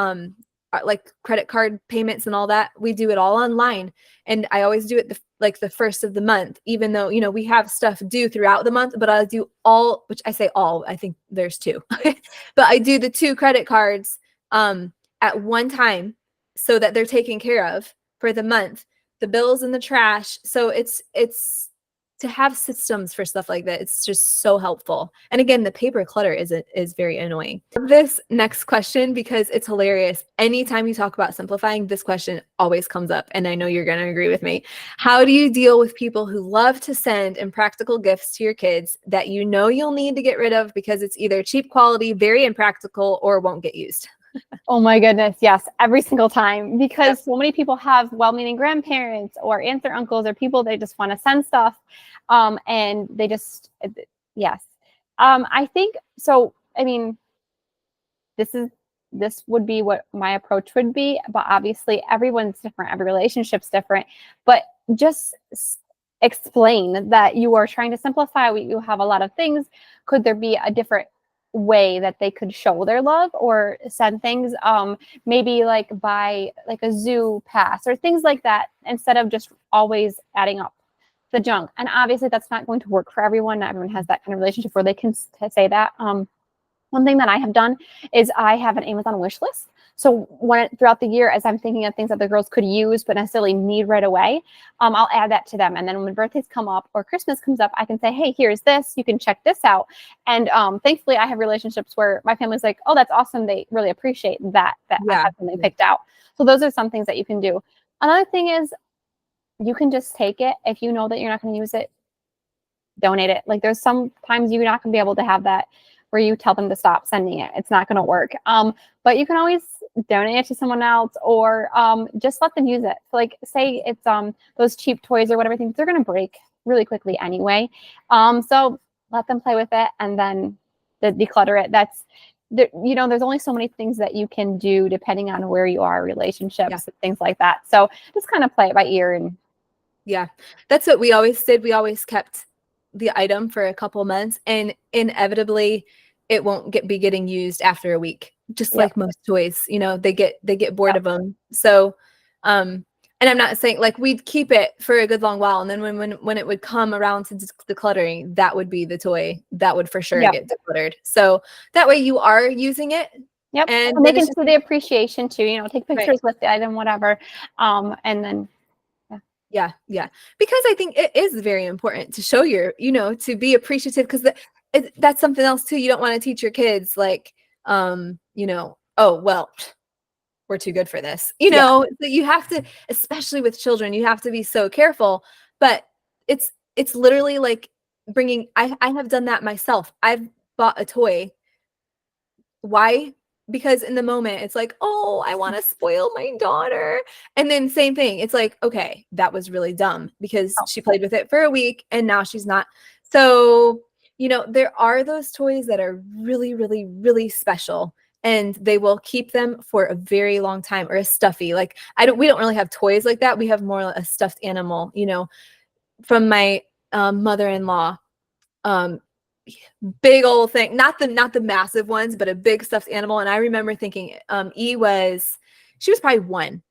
like credit card payments and all that. We do it all online. And I always do it the first of the month, even though, we have stuff due throughout the month, but I'll do all, which I say all, I think there's two, but I do the 2 credit cards at one time so that they're taken care of for the month, the bills and the trash. So it's to have systems for stuff like that. It's just so helpful. And again, the paper clutter is very annoying. This next question, because it's hilarious. Anytime you talk about simplifying, this question always comes up, and I know you're going to agree with me. How do you deal with people who love to send impractical gifts to your kids that you'll need to get rid of because it's either cheap quality, very impractical, or won't get used? Oh my goodness. Yes. Every single time, because so many people have well-meaning grandparents or aunts or uncles or people they just want to send stuff. And they just, yes. I think, so, I mean, this would be what my approach would be, but obviously everyone's different. Every relationship's different, but just explain that you are trying to simplify. You have a lot of things. Could there be a different way that they could show their love or send things, maybe like buy like a zoo pass or things like that, instead of just always adding up the junk. And obviously that's not going to work for everyone. Not everyone has that kind of relationship where they can say that. One thing that I have done is I have an Amazon wish list. So throughout the year, as I'm thinking of things that the girls could use but necessarily need right away, I'll add that to them. And then when birthdays come up or Christmas comes up, I can say, hey, here's this. You can check this out. And thankfully, I have relationships where my family's like, oh, that's awesome. They really appreciate that I have something picked out. So those are some things that you can do. Another thing is you can just take it. If you know that you're not going to use it, donate it. Like there's sometimes you're not going to be able to have that where you tell them to stop sending it. It's not going to work. But you can always donate it to someone else or just let them use it. So like say it's those cheap toys or whatever things, they're going to break really quickly anyway. So let them play with it and then declutter it. There's only so many things that you can do depending on where you are, relationships, and things like that. So just kind of play it by ear. And yeah, that's what we always did. We always kept the item for a couple months and inevitably it won't be getting used after a week, just like most toys, they get bored of them. So and I'm not saying like we'd keep it for a good long while, and then when it would come around to decluttering, that would be the toy that would for sure get decluttered. So that way you are using it. Yep. And they can see the appreciation too, take pictures with the item, whatever. And then yeah. Because I think it is very important to show to be appreciative, because that's something else too. You don't want to teach your kids like, oh, well, we're too good for this. So you have to, especially with children, you have to be so careful. But it's literally like I have done that myself. I've bought a toy. Why? Because in the moment it's like, oh, I want to spoil my daughter. And then same thing. It's like, okay, that was really dumb because she played with it for a week and now she's not. So, there are those toys that are really, really, really special and they will keep them for a very long time. Or a stuffy. Like we don't really have toys like that. We have more a stuffed animal, from my mother-in-law. Big old thing, not the massive ones, but a big stuffed animal. And I remember thinking, she was probably 1.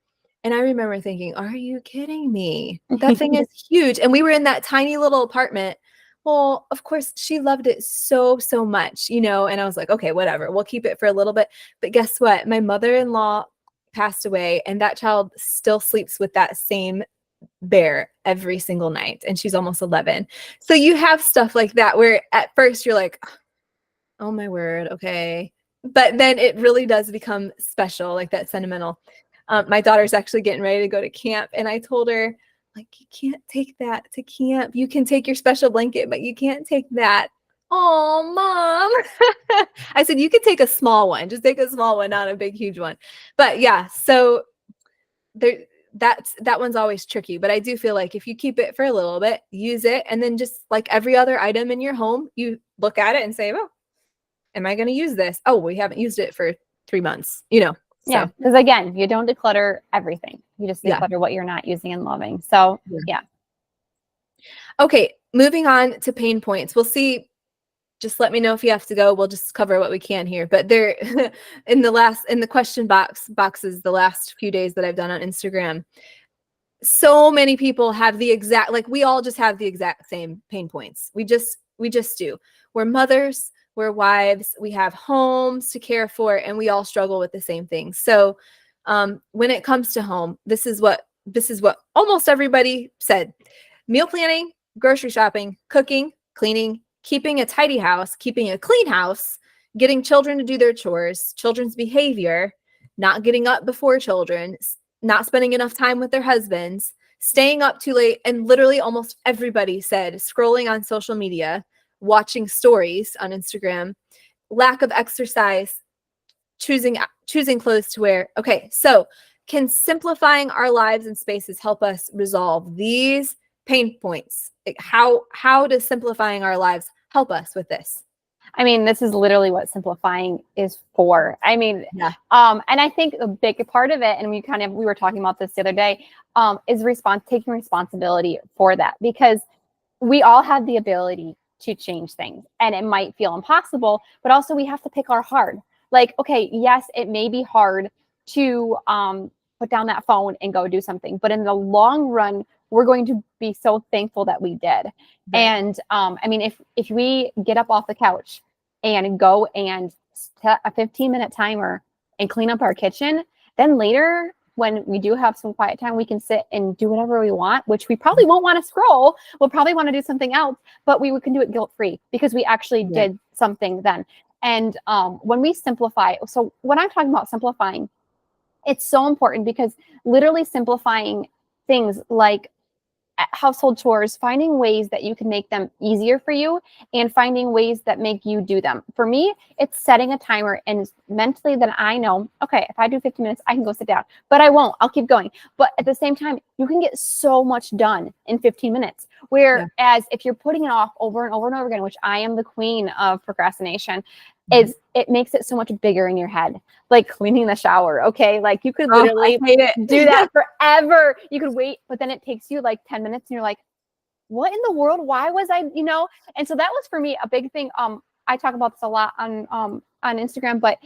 And I remember thinking, are you kidding me? That thing is huge. And we were in that tiny little apartment. Well, of course she loved it so, so much, and I was like, okay, whatever, we'll keep it for a little bit. But guess what? My mother-in-law passed away and that child still sleeps with that same bear every single night, and she's almost 11. So you have stuff like that where at first you're like, oh my word, okay, but then it really does become special, like that sentimental. My daughter's actually getting ready to go to camp, and I told her, like, you can't take that to camp. You can take your special blanket, but you can't take that. Oh, Mom. I said, you could take a small one. Just take a small one, not a big, huge one. But yeah, so that one's always tricky. But I do feel like if you keep it for a little bit, use it, and then just like every other item in your home, you look at it and say, oh, am I going to use this? Oh, we haven't used it for 3 months, So. Yeah, because again, you don't declutter everything. You just declutter what you're not using and loving. So yeah. Okay, moving on to pain points. We'll see. Just let me know if you have to go. We'll just cover what we can here. But there, in the question boxes, the last few days that I've done on Instagram, so many people have we all just have the exact same pain points. We just do. We're mothers, we're wives, we have homes to care for, and we all struggle with the same things. So when it comes to home, this is what almost everybody said: meal planning, grocery shopping, cooking, cleaning, keeping a tidy house, keeping a clean house, getting children to do their chores, children's behavior, not getting up before children, not spending enough time with their husbands, staying up too late. And literally almost everybody said scrolling on social media, watching stories on Instagram, lack of exercise, choosing clothes to wear. Okay, so can simplifying our lives and spaces help us resolve these pain points? Like how does simplifying our lives help us with this? I mean, this is literally what simplifying is for. I mean, and I think a big part of it, and we were talking about this the other day, is taking responsibility for that, because we all have the ability to change things, and it might feel impossible, but also we have to pick our hard. Like, okay, yes, it may be hard to put down that phone and go do something, but in the long run, we're going to be so thankful that we did. Right. And I mean, if we get up off the couch and go and set a 15-minute timer and clean up our kitchen, then later when we do have some quiet time, we can sit and do whatever we want, which we probably won't want to scroll. We'll probably want to do something else, but we can do it guilt-free because we actually did something then. And when we simplify, so when I'm talking about simplifying, it's so important because literally simplifying things like household chores, finding ways that you can make them easier for you and finding ways that make you do them. For me, it's setting a timer and mentally that I know, okay, if I do 15 minutes, I can go sit down, but I won't, I'll keep going. But at the same time, you can get so much done in 15 minutes. Whereas if you're putting it off over and over and over again, which I am the queen of procrastination, is it makes it so much bigger in your head, like cleaning the shower. Okay. Like you could literally do that forever. You could wait, but then it takes you like 10 minutes and you're like, what in the world? Why was I, And so that was for me a big thing. I talk about this a lot on Instagram, but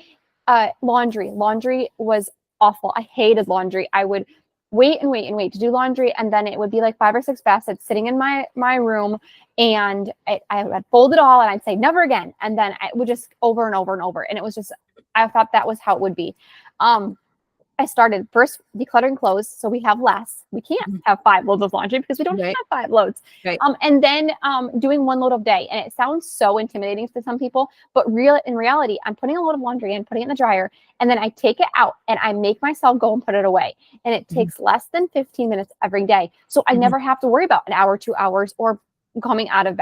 laundry was awful. I hated laundry. I would wait to do laundry. And then it would be like 5 or 6 baskets sitting in my room. And I would fold it all and I'd say never again. And then I would just over and over and over. And it was just, I thought that was how it would be. I started first decluttering clothes. So we have less. We can't have 5 loads of laundry because we don't have 5 loads. And then doing 1 load a day. And it sounds so intimidating to some people, but in reality, I'm putting a load of laundry in, putting it in the dryer, and then I take it out and I make myself go and put it away. And it takes less than 15 minutes every day. So I never have to worry about an hour, 2 hours, or coming out of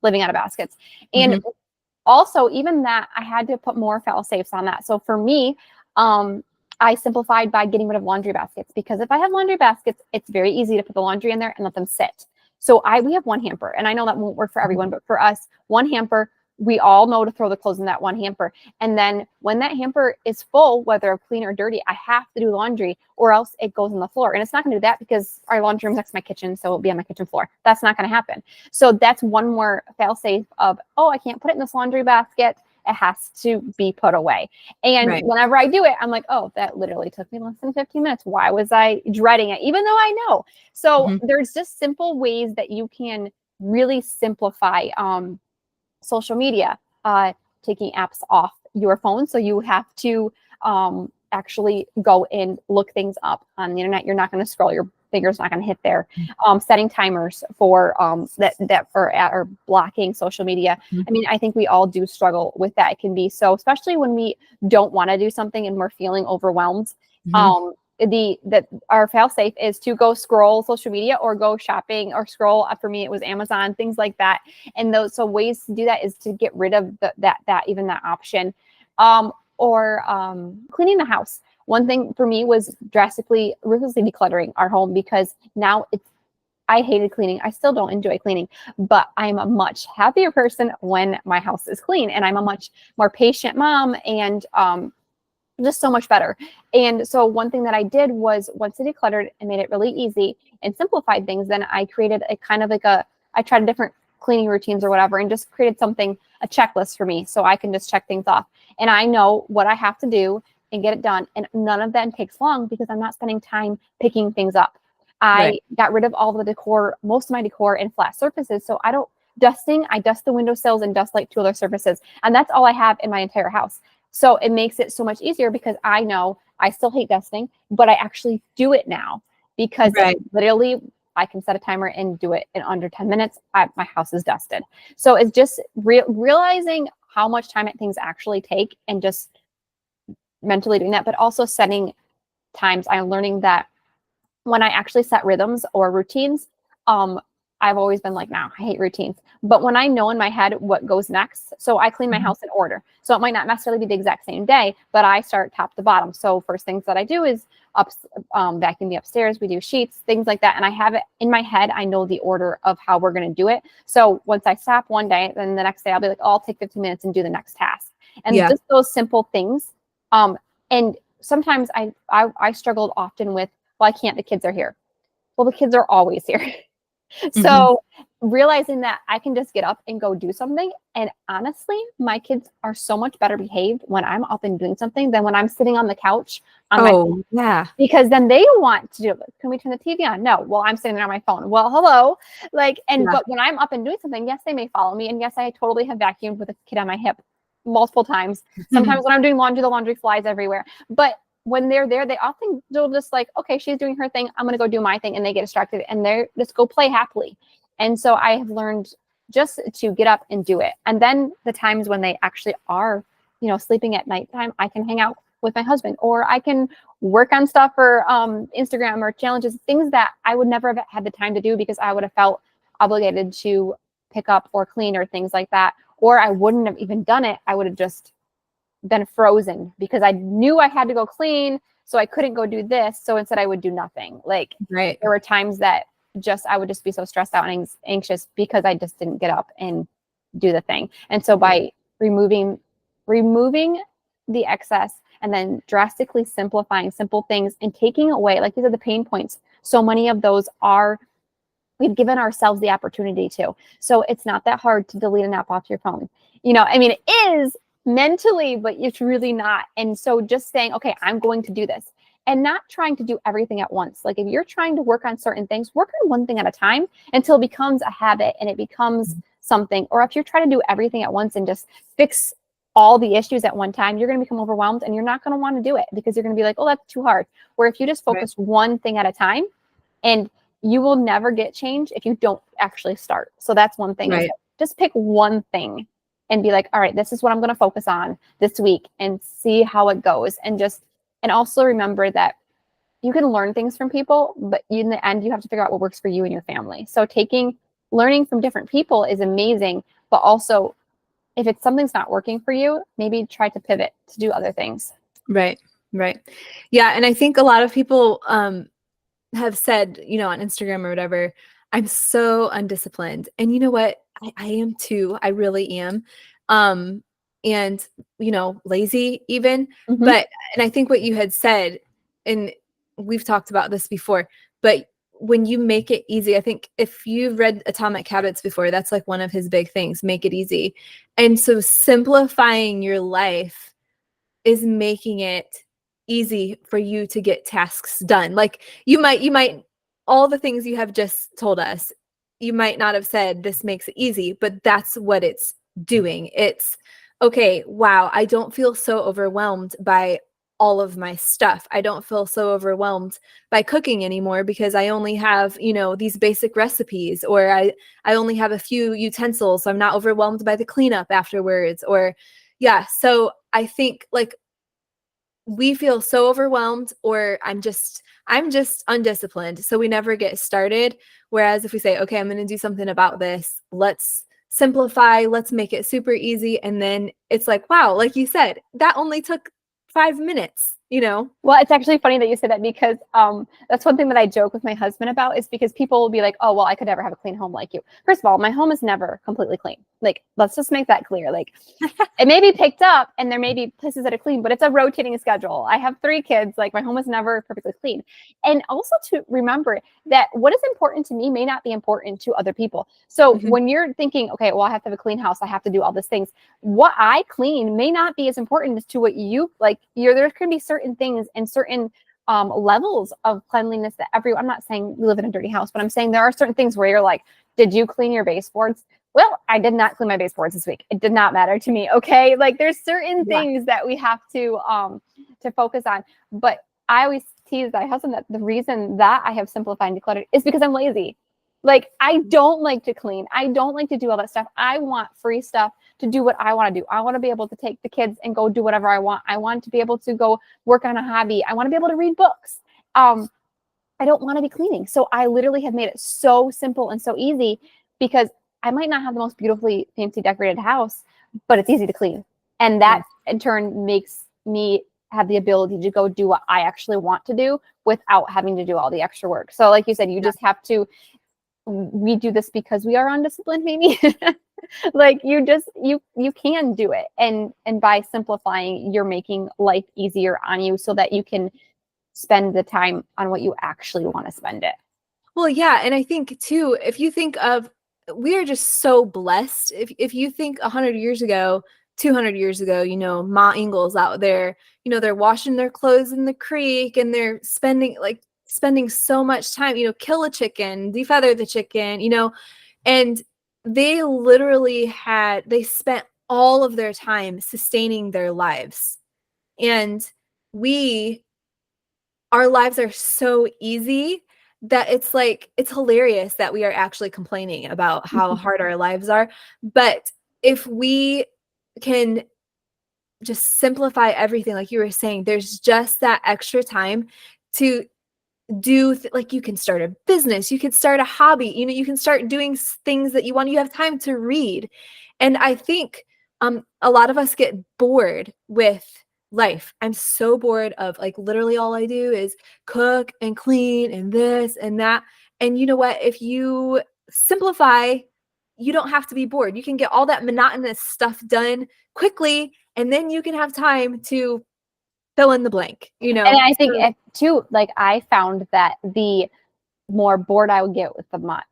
living out of baskets. And also even that I had to put more fail safes on that. So for me, I simplified by getting rid of laundry baskets because if I have laundry baskets, it's very easy to put the laundry in there and let them sit. So we have 1 hamper, and I know that won't work for everyone, but for us, 1 hamper, we all know to throw the clothes in that 1 hamper. And then when that hamper is full, whether clean or dirty, I have to do laundry or else it goes on the floor. And it's not going to do that because our laundry room's next to my kitchen, so it'll be on my kitchen floor. That's not going to happen. So that's one more fail safe of, I can't put it in this laundry basket. It has to be put away. And whenever I do it, I'm like, that literally took me less than 15 minutes. Why was I dreading it? Even though I know. So there's just simple ways that you can really simplify social media, taking apps off your phone. So you have to actually go and look things up on the internet. You're not going to scroll. Your finger's not going to hit there. Setting timers for or blocking social media. I mean, I think we all do struggle with that. It can be so, especially when we don't want to do something and we're feeling overwhelmed. Our fail safe is to go scroll social media or go shopping or scroll. For me, it was Amazon, things like that. And so ways to do that is to get rid of that option. Or cleaning the house. One thing for me was ruthlessly decluttering our home because now I hated cleaning. I still don't enjoy cleaning, but I'm a much happier person when my house is clean, and I'm a much more patient mom and just so much better. And so one thing that I did was once I decluttered and made it really easy and simplified things, then I created a kind of like I tried different cleaning routines or whatever, and just created a checklist for me so I can just check things off. And I know what I have to do and get it done. And none of that takes long because I'm not spending time picking things up. I got rid of all the decor, most of my decor and flat surfaces. So I dust the windowsills and dust like 2 other surfaces. And that's all I have in my entire house. So it makes it so much easier because I know I still hate dusting, but I actually do it now because literally I can set a timer and do it in under 10 minutes. My house is dusted. So it's just realizing how much time things actually take and just mentally doing that, but also setting times. I'm learning that when I actually set rhythms or routines, I've always been like, no, I hate routines. But when I know in my head what goes next, so I clean my house in order. So it might not necessarily be the exact same day, but I start top to bottom. So first things that I do is vacuum the upstairs. We do sheets, things like that. And I have it in my head. I know the order of how we're going to do it. So once I stop one day, then the next day I'll be like, I'll take 15 minutes and do the next task. And just those simple things. And sometimes I struggled often with, well, I can't, the kids are here. Well, the kids are always here. So realizing that I can just get up and go do something. And honestly, my kids are so much better behaved when I'm up and doing something than when I'm sitting on the couch. Because then they want to do it. Can we turn the TV on? No. Well, I'm sitting there on my phone. Well, hello. But when I'm up and doing something, yes, they may follow me. And yes, I totally have vacuumed with a kid on my hip multiple times. Sometimes when I'm doing laundry, the laundry flies everywhere. But when they're there, they often will just like, okay, she's doing her thing, I'm going to go do my thing. And they get distracted and they're just go play happily. And so I have learned just to get up and do it. And then the times when they actually are, you know, sleeping at nighttime, I can hang out with my husband, or I can work on stuff for Instagram or challenges, things that I would never have had the time to do because I would have felt obligated to pick up or clean or things like that. Or I wouldn't have even done it. I would have just been frozen because I knew I had to go clean. So I couldn't go do this. So instead I would do nothing. Like Right. there were times that I would just be so stressed out and anxious because I just didn't get up and do the thing. And so by removing the excess and then drastically simplifying simple things and taking away, like these are the pain points. So many of those are, we've given ourselves the opportunity to. So it's not that hard to delete an app off your phone. You know, I mean, it is mentally, but it's really not. And so just saying, okay, I'm going to do this and not trying to do everything at once. Like if you're trying to work on certain things, work on one thing at a time until it becomes a habit and it becomes something. Or if you're trying to do everything at once and just fix all the issues at one time, you're going to become overwhelmed and you're not going to want to do it because you're going to be like, oh, that's too hard. Where if you just focus one thing at a time, and you will never get change if you don't actually start. So that's one thing. Is just pick one thing and be like, all right, this is what I'm going to focus on this week and see how it goes. And also remember that you can learn things from people, but in the end, you have to figure out what works for you and your family. So learning from different people is amazing, but also if it's something's not working for you, maybe try to pivot to do other things. Right. Yeah. And I think a lot of people have said, you know, on Instagram or whatever, I'm so undisciplined. And you know what? I am too. I really am. And, you know, lazy even. Mm-hmm. And I think what you had said, and we've talked about this before, but when you make it easy, I think if you've read Atomic Habits before, that's like one of his big things, make it easy. And so simplifying your life is making it easy for you to get tasks done. Like you might, all the things you have just told us, you might not have said this makes it easy, but that's what it's doing. It's okay. Wow. I don't feel so overwhelmed by all of my stuff. I don't feel so overwhelmed by cooking anymore because I only have, you know, these basic recipes, or I only have a few utensils. So I'm not overwhelmed by the cleanup afterwards, or yeah. So I think like we feel so overwhelmed, or I'm just undisciplined. So we never get started. Whereas if we say, okay, I'm going to do something about this, let's simplify, let's make it super easy. And then it's like, wow, like you said, that only took 5 minutes, you know? Well, it's actually funny that you said that because that's one thing that I joke with my husband about is because people will be like, oh, well, I could never have a clean home like you. First of all, my home is never completely clean. Like, let's just make that clear. Like, it may be picked up and there may be places that are clean, but it's a rotating schedule. I have 3 kids. Like, my home is never perfectly clean. And also to remember that what is important to me may not be important to other people. So when you're thinking, okay, well, I have to have a clean house, I have to do all these things, what I clean may not be as important as to what you like. There can be certain things and certain levels of cleanliness that I'm not saying we live in a dirty house, but I'm saying there are certain things where you're like, did you clean your baseboards? Well, I did not clean my baseboards this week. It did not matter to me. Okay. Like there's certain things that we have to focus on. But I always tease my husband that the reason that I have simplified and decluttered is because I'm lazy. Like I don't like to clean. I don't like to do all that stuff. I want free stuff to do what I want to do. I want to be able to take the kids and go do whatever I want. I want to be able to go work on a hobby. I want to be able to read books. I don't want to be cleaning. So I literally have made it so simple and so easy because I might not have the most beautifully fancy decorated house, but it's easy to clean. And that in turn makes me have the ability to go do what I actually want to do without having to do all the extra work. So like you said, you just have to, we do this because we are undisciplined, maybe. Like you can do it. And by simplifying, you're making life easier on you so that you can spend the time on what you actually want to spend it. Well, yeah. And I think too, if you think of, we are just so blessed. If you think 100 years ago, 200 years ago, you know, Ma Ingalls out there, you know, they're washing their clothes in the creek and they're spending so much time, you know, kill a chicken, defeather the chicken, you know, and they literally they spent all of their time sustaining their lives. And our lives are so easy that it's like, it's hilarious that we are actually complaining about how hard our lives are. But if we can just simplify everything, like you were saying, there's just that extra time to do like you can start a business, you can start a hobby, you can start doing things that you want. You have time to read. And I think a lot of us get bored with life. I'm so bored of like literally all I do is cook and clean and this and that. And you know what? If you simplify, you don't have to be bored. You can get all that monotonous stuff done quickly, and then you can have time to fill in the blank, And I think too, like I found that the more bored I would get with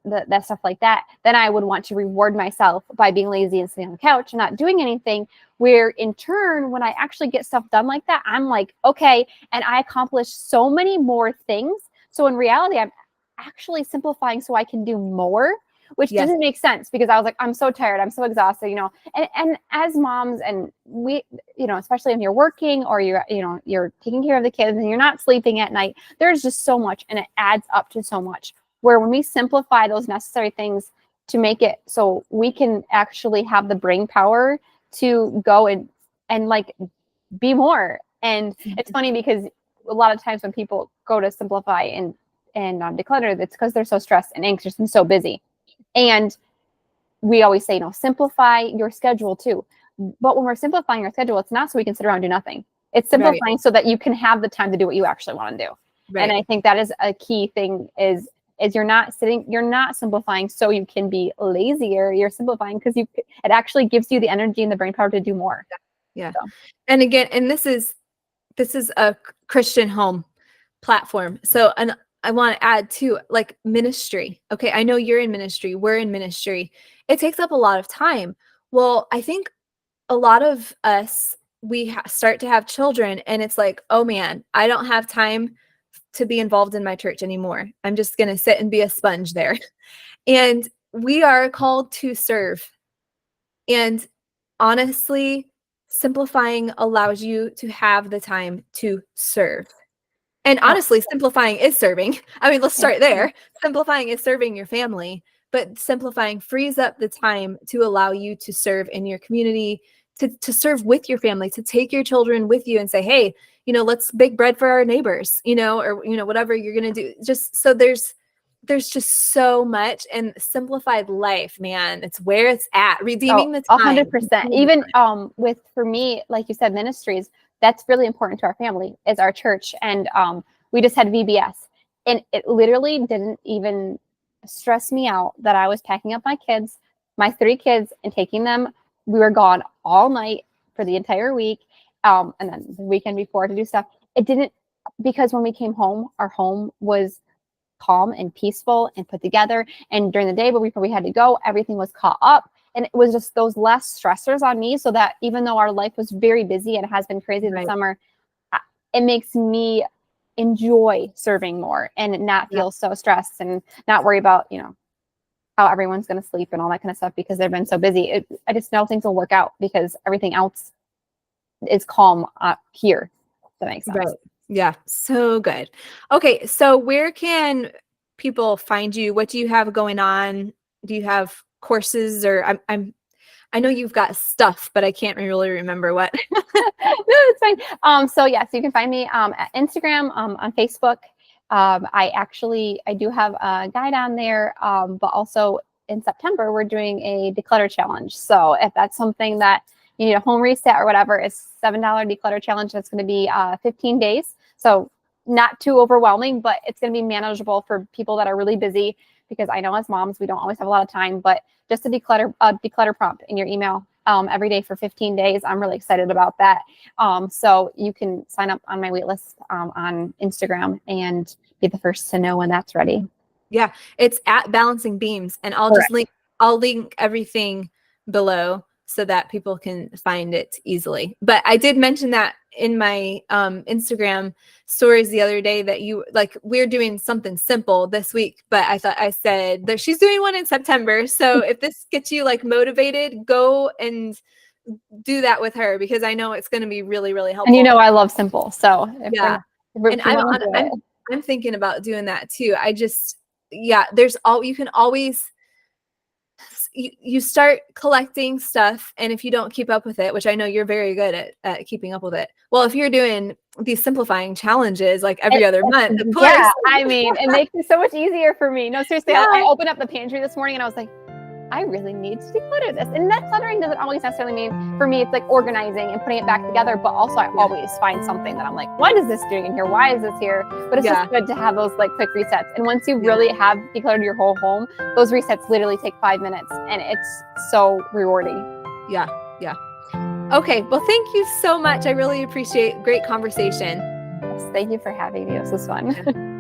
that stuff like that, then I would want to reward myself by being lazy and sitting on the couch and not doing anything. Where in turn, when I actually get stuff done like that, I'm like, okay, and I accomplish so many more things. So in reality, I'm actually simplifying so I can do more, which doesn't make sense because I was like, I'm so tired, I'm so exhausted, and as moms, and we, especially when you're working or you're taking care of the kids and you're not sleeping at night, there's just so much, and it adds up to so much. Where when we simplify those necessary things to make it so we can actually have the brain power to go and like be more. And it's funny because a lot of times when people go to simplify and declutter, it's because they're so stressed and anxious and so busy. And we always say, simplify your schedule too. But when we're simplifying our schedule, it's not so we can sit around and do nothing. It's simplifying so that you can have the time to do what you actually want to do. Right. And I think that is a key thing is you're not simplifying so you can be lazier. You're simplifying because it actually gives you the energy and the brain power to do more. Yeah. So. And again, and this is a Christian home platform. So, and I want to add too, like ministry. Okay. I know you're in ministry. We're in ministry. It takes up a lot of time. Well, I think a lot of us, we start to have children and it's like, oh man, I don't have time to be involved in my church anymore. I'm just going to sit and be a sponge there. And we are called to serve. And honestly, simplifying allows you to have the time to serve. And honestly, simplifying is serving. I mean, let's start there. Simplifying is serving your family, but simplifying frees up the time to allow you to serve in your community, to serve with your family, to take your children with you and say, hey, let's bake bread for our neighbors, or, whatever you're going to do. Just so there's just so much. And simplified life, man, it's where it's at. Redeeming the time. 100%. Even for me, like you said, ministries, that's really important to our family, is our church. And we just had VBS, and it literally didn't even stress me out that I was packing up my 3 kids, and taking them. We were gone all night for the entire week. And then the weekend before to do stuff. It didn't, because when we came home, our home was calm and peaceful and put together. And during the day, but before we had to go, everything was caught up. And it was just those less stressors on me, so that even though our life was very busy and it has been crazy this summer, it makes me enjoy serving more and not feel so stressed and not worry about, how everyone's going to sleep and all that kind of stuff because they've been so busy. I just know things will work out because everything else is calm here. If that makes sense. Right. Yeah. So good. Okay. So where can people find you? What do you have going on? Do you have courses, or I know you've got stuff, but I can't really remember what. No, it's fine. So you can find me at Instagram, on Facebook. I do have a guide on there, but also in September, we're doing a declutter challenge. So if that's something that you need a home reset or whatever, it's $7 declutter challenge. That's going to be 15 days. So not too overwhelming, but it's going to be manageable for people that are really busy, because I know as moms, we don't always have a lot of time, but just a declutter prompt in your email every day for 15 days. I'm really excited about that. So you can sign up on my wait list on Instagram and be the first to know when that's ready. Yeah, it's at Balancing Beams, and I'll link everything below so that people can find it easily. But I did mention that in my Instagram stories the other day that we're doing something simple this week, but I said that she's doing one in September. So if this gets you motivated, go and do that with her because I know it's going to be really, really helpful. And you know, I love simple. So if Yeah. we're- And if we wanna do it. I'm thinking about doing that too. You can always, you start collecting stuff, and if you don't keep up with it, which I know you're very good at keeping up with it. Well, if you're doing these simplifying challenges like every other month, of course. Yeah, I mean, it makes it so much easier for me. No, seriously, Yeah. I opened up the pantry this morning and I was like, I really need to declutter this. And decluttering doesn't always necessarily mean, for me, it's like organizing and putting it back together. But also I always find something that I'm like, what is this doing in here? Why is this here? But it's just good to have those like quick resets. And once you really have decluttered your whole home, those resets literally take 5 minutes and it's so rewarding. Yeah. Okay. Well, thank you so much. I really appreciate great conversation. Yes, thank you for having me. This was fun.